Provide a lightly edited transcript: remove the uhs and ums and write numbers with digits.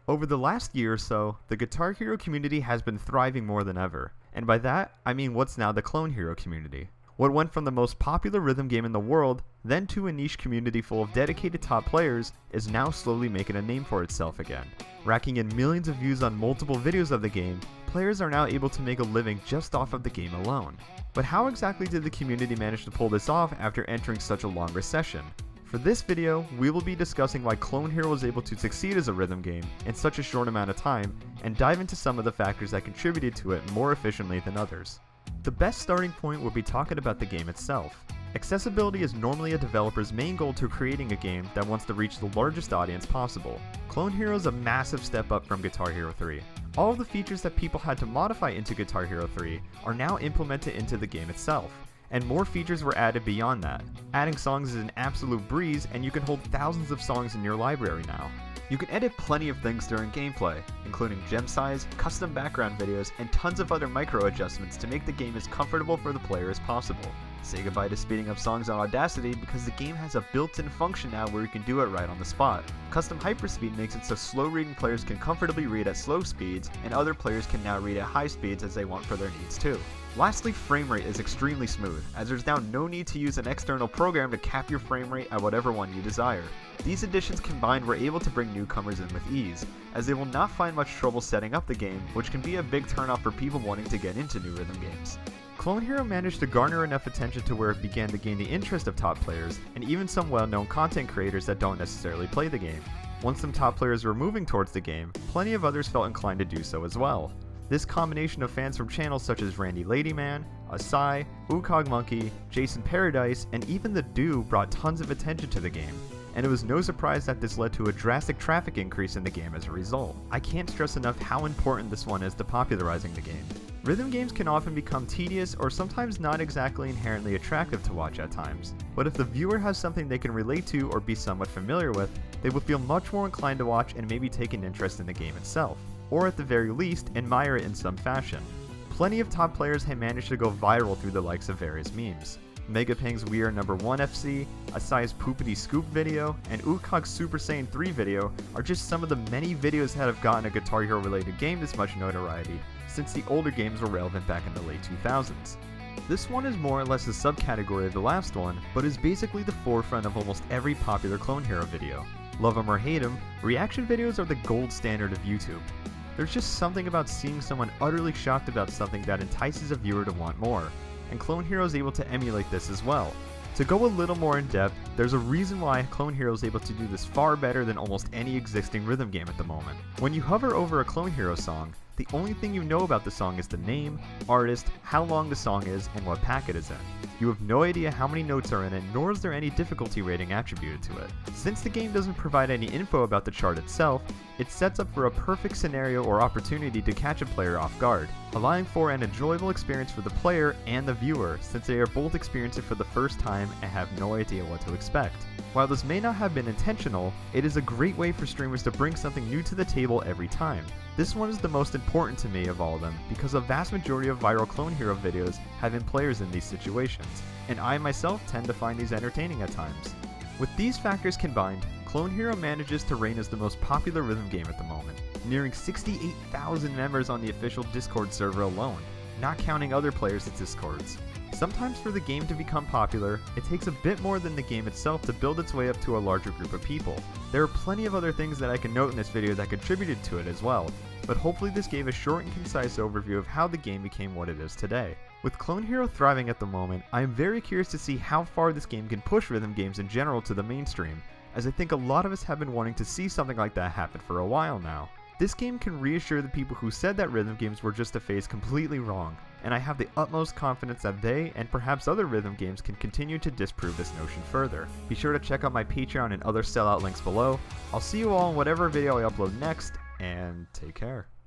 Over the last year or so, the Guitar Hero community has been thriving more than ever, and by that, I mean what's now the Clone Hero community. What went from the most popular rhythm game in the world, then to a niche community full of dedicated top players, is now slowly making a name for itself again. Racking in millions of views on multiple videos of the game, players are now able to make a living just off of the game alone. But how exactly did the community manage to pull this off after entering such a long recession? For this video, we will be discussing why Clone Hero was able to succeed as a rhythm game in such a short amount of time, and dive into some of the factors that contributed to it more efficiently than others. The best starting point would be talking about the game itself. Accessibility is normally a developer's main goal to creating a game that wants to reach the largest audience possible. Clone Hero is a massive step up from Guitar Hero 3. All of the features that people had to modify into Guitar Hero 3 are now implemented into the game itself, and more features were added beyond that. Adding songs is an absolute breeze, and you can hold thousands of songs in your library now. You can edit plenty of things during gameplay, including gem size, custom background videos, and tons of other micro adjustments to make the game as comfortable for the player as possible. Say goodbye to speeding up songs on Audacity because the game has a built-in function now where you can do it right on the spot. Custom hyperspeed makes it so slow reading players can comfortably read at slow speeds, and other players can now read at high speeds as they want for their needs too. Lastly, frame rate is extremely smooth, as there's now no need to use an external program to cap your frame rate at whatever one you desire. These additions combined were able to bring newcomers in with ease, as they will not find much trouble setting up the game, which can be a big turnoff for people wanting to get into new rhythm games. Clone Hero managed to garner enough attention to where it began to gain the interest of top players, and even some well-known content creators that don't necessarily play the game. Once some top players were moving towards the game, plenty of others felt inclined to do so as well. This combination of fans from channels such as Randy Ladyman, Asai, Wukong Monkey, Jason Paradise, and even The Do brought tons of attention to the game, and it was no surprise that this led to a drastic traffic increase in the game as a result. I can't stress enough how important this one is to popularizing the game. Rhythm games can often become tedious or sometimes not exactly inherently attractive to watch at times, but if the viewer has something they can relate to or be somewhat familiar with, they will feel much more inclined to watch and maybe take an interest in the game itself, or at the very least, admire it in some fashion. Plenty of top players have managed to go viral through the likes of various memes. Megaping's We Are Number 1 FC, Asai's Poopity Scoop video, and Wukong's Super Saiyan 3 video are just some of the many videos that have gotten a Guitar Hero related game this much notoriety, since the older games were relevant back in the late 2000s. This one is more or less a subcategory of the last one, but is basically the forefront of almost every popular Clone Hero video. Love 'em or hate 'em, reaction videos are the gold standard of YouTube. There's just something about seeing someone utterly shocked about something that entices a viewer to want more, and Clone Hero is able to emulate this as well. To go a little more in depth, there's a reason why Clone Hero is able to do this far better than almost any existing rhythm game at the moment. When you hover over a Clone Hero song, the only thing you know about the song is the name, artist, how long the song is, and what pack it is in. You have no idea how many notes are in it, nor is there any difficulty rating attributed to it. Since the game doesn't provide any info about the chart itself, it sets up for a perfect scenario or opportunity to catch a player off guard, allowing for an enjoyable experience for the player and the viewer, since they are both experiencing it for the first time and have no idea what to expect. While this may not have been intentional, it is a great way for streamers to bring something new to the table every time. This one is the most important to me of all of them because a vast majority of viral Clone Hero videos have been players in these situations, and I myself tend to find these entertaining at times. With these factors combined, Clone Hero manages to reign as the most popular rhythm game at the moment, nearing 68,000 members on the official Discord server alone, not counting other players' Discords. Sometimes for the game to become popular, it takes a bit more than the game itself to build its way up to a larger group of people. There are plenty of other things that I can note in this video that contributed to it as well, but hopefully this gave a short and concise overview of how the game became what it is today. With Clone Hero thriving at the moment, I am very curious to see how far this game can push rhythm games in general to the mainstream, as I think a lot of us have been wanting to see something like that happen for a while now. This game can reassure the people who said that rhythm games were just a phase completely wrong, and I have the utmost confidence that they, and perhaps other rhythm games, can continue to disprove this notion further. Be sure to check out my Patreon and other Sellout links below. I'll see you all in whatever video I upload next, and take care.